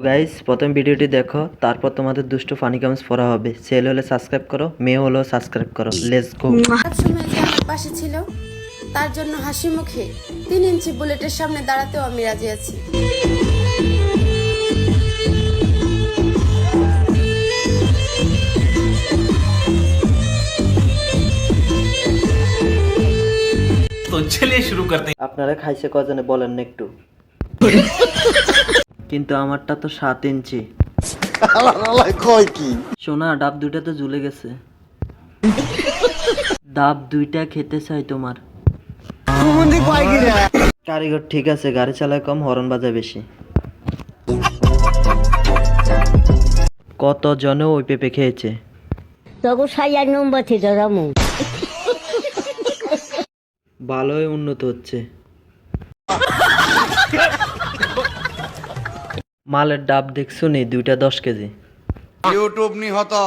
Guys প্রথম ভিডিওটি দেখো, তারপর তোমাদের দুষ্ট ফানি কমেন্টস পড়া হবে। ছেলে হলে সাবস্ক্রাইব করো, মেয়ে হলেও সাবস্ক্রাইব করো। Let's go. সবসময় যে আমার পাশে ছিল, তার জন্য হাসি মুখে 3 ইঞ্চি বুলেটের সামনে দাঁড়াতেও আমি রাজি আছি। तो चलिए शुरू करते हैं। আপনারা খাইছে কজনে বলেন না একটু। কিন্তু আমারটা তো 7 ইঞ্চি। সোনা ডাব দুইটা তো ঝুলে গেছে। ডাব দুইটা খেতে চাই তোমার। কারিগর ঠিক আছে, গাড়ি চালায় কম, হরন বাজায় বেশি। কত জনে ওই পেঁপে খেয়েছে। তখন 6 নম্বর থেকে রামু ভালোই উন্নত হচ্ছে। মালের ডাব দেখছো নি, দুইটা 10 কেজি। यूट्यूब नहीं होता